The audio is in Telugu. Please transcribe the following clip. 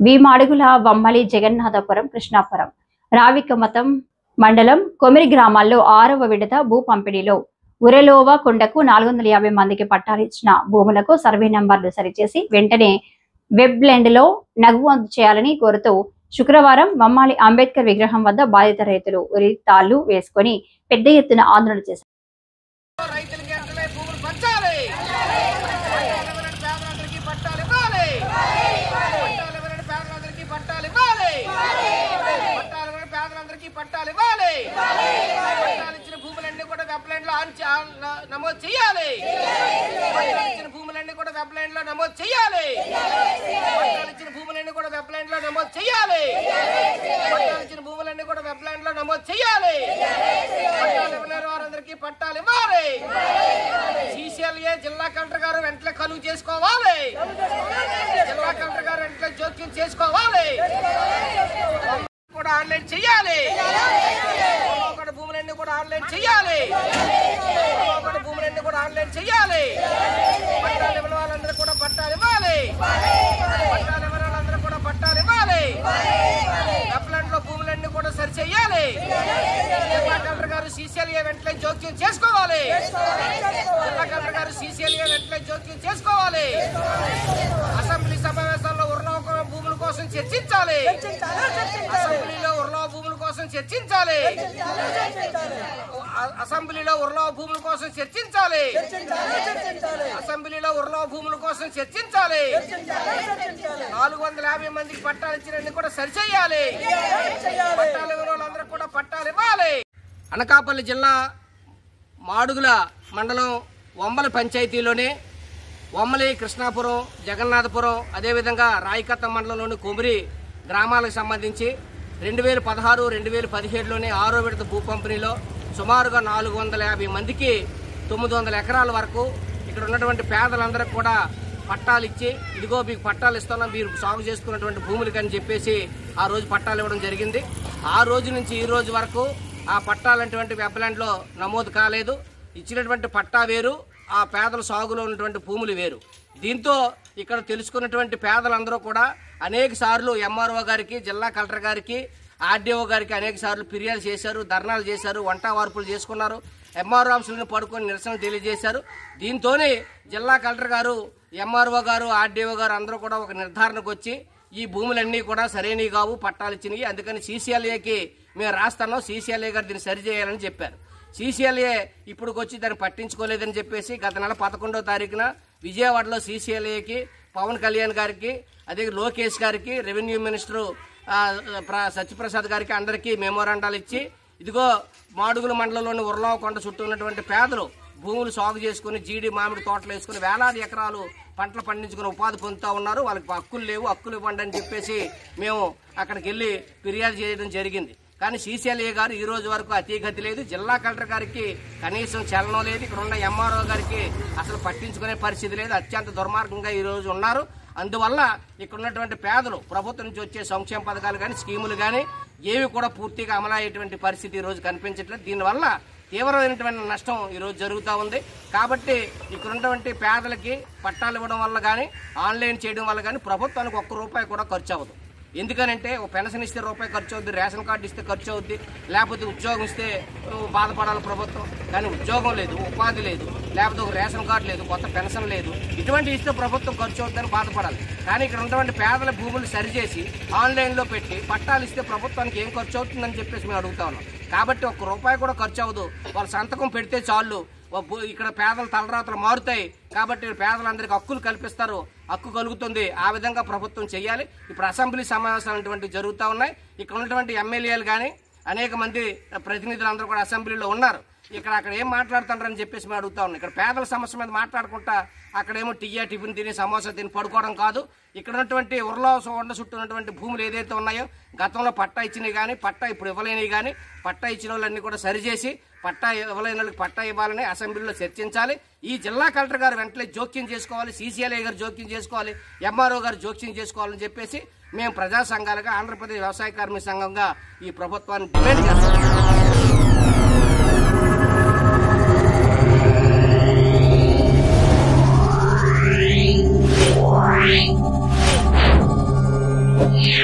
వీమాడుగుల వమ్మలి జగన్నాథపురం కృష్ణాపురం రావికమతం మండలం కొమిరి గ్రామాల్లో 6వ విడత భూ పంపిణీలో ఉరెలోవా కొండకు 450 మందికి పట్టాలు ఇచ్చిన భూములకు సర్వే నంబర్లు సరిచేసి వెంటనే వెబ్ లెండ్ లో నగదు చేయాలని కోరుతూ శుక్రవారం వమ్మాలి అంబేద్కర్ విగ్రహం వద్ద బాధిత రైతులు ఉరి తాళ్లు వేసుకొని పెద్ద ఎత్తున ఆందోళన చేశారు. నమోదు చేయాలి. ఇచ్చిన భూములన్నీ కూడా వెబ్ లైన్ లో నమోదు చేయాలి. ఇచ్చిన భూములన్నీ కూడా వెబ్ లైన్ లో నమోదు చేయాలి. ఇచ్చిన భూములన్నీ కూడా వెబ్ లైన్ లో నమోదు చేయాలి. పట్టాలు ఇవ్వలేని వారందరికీ పట్టాలు ఇవ్వాలి. CCLA జిల్లా కలెక్టర్ గారు వెంటనే కలుగు చేసుకోవాలి. జిల్లా కలెక్టర్ గారు వెంటనే జోక్యం చేసుకోవాలి. కూడా ఆన్లైన్ చేయాలి. భూములన్నీ కూడా ఆన్లైన్ చేయాలి. భూములన్నీ కూడా ఆన్లైన్ చేయాలి. పట్టాలు ఇవ్వని వాళ్ళందరూ కూడా పట్టాలు ఇవ్వాలి. పట్టాలు ఇవ్వని వాళ్ళందరూ కూడా పట్టాలు ఇవ్వాలి. వెబ్లాండ్ లో భూములన్నీ కూడా సరి చేయాలి. జిల్లా కలెక్టర్ గారు CCLA వెంటనే జోక్యం చేసుకోవాలి. జిల్లా కలెక్టర్ గారు CCLA వెంటనే జోక్యం చేసుకోవాలి. అసెంబ్లీ సమావేశాల్లో ఉర్లవ భూముల కోసం చర్చించాలి. అసెంబ్లీలో ఉర్లవ భూముల కోసం చర్చించాలి. అసెంబ్లీలో ఉర్లవ భూముల కోసం చర్చించాలి. అసెంబ్లీలో ఉర్లవ భూముల కోసం చర్చించాలి. 450 మందికి పట్టాలు ఇచ్చినన్ని కూడా సరిచేయాలి. పట్టాలు ఇవ్వని వాళ్ళందరూ కూడా పట్టాలు ఇవ్వాలి. అనకాపల్లి జిల్లా మాడుగుల మండలం వమ్మలి పంచాయతీలోని వమ్మలి, కృష్ణాపురం, జగన్నాథపురం, అదేవిధంగా రాయికత్తం మండలంలోని కొమిరి గ్రామాలకు సంబంధించి 2016, 2017లోని 6వ విడత భూ పంపిణీలో సుమారుగా 450 మందికి 900 ఎకరాల వరకు ఇక్కడ ఉన్నటువంటి పేదలందరికీ కూడా పట్టాలు ఇచ్చి, ఇదిగో మీకు పట్టాలు ఇస్తున్నాం, మీరు సాగు చేసుకున్నటువంటి భూములకి అని చెప్పేసి ఆ రోజు పట్టాలు ఇవ్వడం జరిగింది. ఆ రోజు నుంచి ఈ రోజు వరకు ఆ పట్టాలంటువంటి వెబ్లాండ్లో నమోదు కాలేదు. ఇచ్చినటువంటి పట్టా వేరు, ఆ పేదల సాగులో ఉన్నటువంటి భూములు వేరు. దీంతో ఇక్కడ తెలుసుకున్నటువంటి పేదలందరూ కూడా అనేక సార్లు MRO గారికి, జిల్లా కలెక్టర్ గారికి, RDO గారికి అనేక సార్లు ఫిర్యాదు చేశారు, ధర్నాలు చేశారు, వంట వార్పులు చేసుకున్నారు, MRO ఆఫీసులను పడుకొని నిరసన తెలియజేశారు. దీంతోనే జిల్లా కలెక్టర్ గారు, MRO గారు, RDO గారు అందరూ కూడా ఒక నిర్ధారణకు వచ్చి ఈ భూములన్నీ కూడా సరైనవి కావు, పట్టాలు ఇచ్చినవి, అందుకని CCLAకి మేము రాస్తున్నాం, CCLA గారు దీన్ని సరిచేయాలని చెప్పారు. CCLA ఇప్పుడుకొచ్చి దాన్ని పట్టించుకోలేదని చెప్పేసి గత నెల 11వ తారీఖున విజయవాడలో CCLAకి పవన్ కళ్యాణ్ గారికి, అదే లోకేష్ గారికి, రెవెన్యూ మినిస్టరు సత్యప్రసాద్ గారికి అందరికీ మెమోరాండాలు ఇచ్చి, ఇదిగో మాడుగుల మండలంలోని ఉర్లవ కొండ చుట్టూ ఉన్నటువంటి పేదలు భూములు సాగు చేసుకుని జీడి మామిడి తోటలు వేసుకుని వేలాది ఎకరాలు పంటలు పండించుకుని ఉపాధి పొందుతూ ఉన్నారు. వాళ్ళకి హక్కులు లేవు, హక్కులు ఇవ్వండి అని చెప్పేసి మేము అక్కడికి వెళ్ళి ఫిర్యాదు చేయడం జరిగింది. కానీ CCLA గారు ఈ రోజు వరకు అతీగతి లేదు. జిల్లా కలెక్టర్ గారికి కనీసం చలనం లేదు. ఇక్కడ ఉన్న MRO గారికి అసలు పట్టించుకునే పరిస్థితి లేదు. అత్యంత దుర్మార్గంగా ఈ రోజు ఉన్నారు. అందువల్ల ఇక్కడ ఉన్నటువంటి పేదలు ప్రభుత్వం నుంచి వచ్చే సంక్షేమ పథకాలు కానీ, స్కీములు కానీ ఏవి కూడా పూర్తిగా అమలయ్యేటువంటి పరిస్థితి ఈ రోజు కనిపించట్లేదు. దీనివల్ల తీవ్రమైనటువంటి నష్టం ఈరోజు జరుగుతూ ఉంది. కాబట్టి ఇక్కడ ఉన్నటువంటి పేదలకి పట్టాలు ఇవ్వడం వల్ల కానీ, ఆన్లైన్ చేయడం వల్ల కానీ ప్రభుత్వానికి ₹1 కూడా ఖర్చు అవ్వదు. ఎందుకనంటే ఒక పెన్షన్ ఇస్తే ₹1 ఖర్చు అవుద్ది, రేషన్ కార్డు ఇస్తే ఖర్చు అవుద్ది, లేకపోతే ఉద్యోగం ఇస్తే బాధపడాలి ప్రభుత్వం. కానీ ఉద్యోగం లేదు, ఉపాధి లేదు, లేకపోతే ఒక రేషన్ కార్డు లేదు, కొత్త పెన్షన్ లేదు, ఇటువంటి ఇస్తే ప్రభుత్వం ఖర్చు అవుతుందని బాధపడాలి. కానీ ఇక్కడ ఉన్నటువంటి పేదల భూములు సరిచేసి ఆన్లైన్లో పెట్టి పట్టాలు ఇస్తే ప్రభుత్వానికి ఏం ఖర్చు అవుతుందని చెప్పేసి మేము అడుగుతా ఉన్నాం. కాబట్టి ₹1 కూడా ఖర్చు అవ్వదు. వాళ్ళు సంతకం పెడితే చాలు, ఇక్కడ పేదల తలరాతలు మారుతాయి. కాబట్టి పేదలందరికీ హక్కులు కల్పిస్తారు, హక్కు కలుగుతుంది. ఆ విధంగా ప్రభుత్వం చేయాలి. ఇప్పుడు అసెంబ్లీ సమావేశాలు అటువంటివి జరుగుతూ ఉన్నాయి. ఇక్కడ ఉన్నటువంటి ఎమ్మెల్యేలు కానీ అనేక మంది ప్రతినిధులందరూ కూడా అసెంబ్లీలో ఉన్నారు. అక్కడ ఏం మాట్లాడుతుంటారని చెప్పేసి మేము అడుగుతా ఉన్నాం. ఇక్కడ పేదల సమస్య మీద మాట్లాడుకుంటా అక్కడేమో టిఫిన్ తిని సమోసా తిని పడుకోవడం కాదు. ఇక్కడ ఉన్నటువంటి ఉర్లవ కొండ చుట్టూ ఉన్నటువంటి భూములు ఏదైతే ఉన్నాయో గతంలో పట్టా ఇచ్చినవి కానీ, పట్టా ఇప్పుడు ఇవ్వలేనివి కానీ, పట్టా ఇచ్చిన వాళ్ళన్నీ కూడా సరిచేసి పట్టా ఇవ్వలేని వాళ్ళకి పట్టా ఇవ్వాలని అసెంబ్లీలో చర్చించాలి. ఈ జిల్లా కలెక్టర్ గారు వెంటనే జోక్యం చేసుకోవాలి, CCLA గారు జోక్యం చేసుకోవాలి, MRO గారు జోక్యం చేసుకోవాలని చెప్పేసి మేము ప్రజా సంఘాలుగా, ఆంధ్రప్రదేశ్ వ్యవసాయ కార్మిక సంఘంగా ఈ ప్రభుత్వాన్ని డిమాండ్ చేస్తాం. Yeah.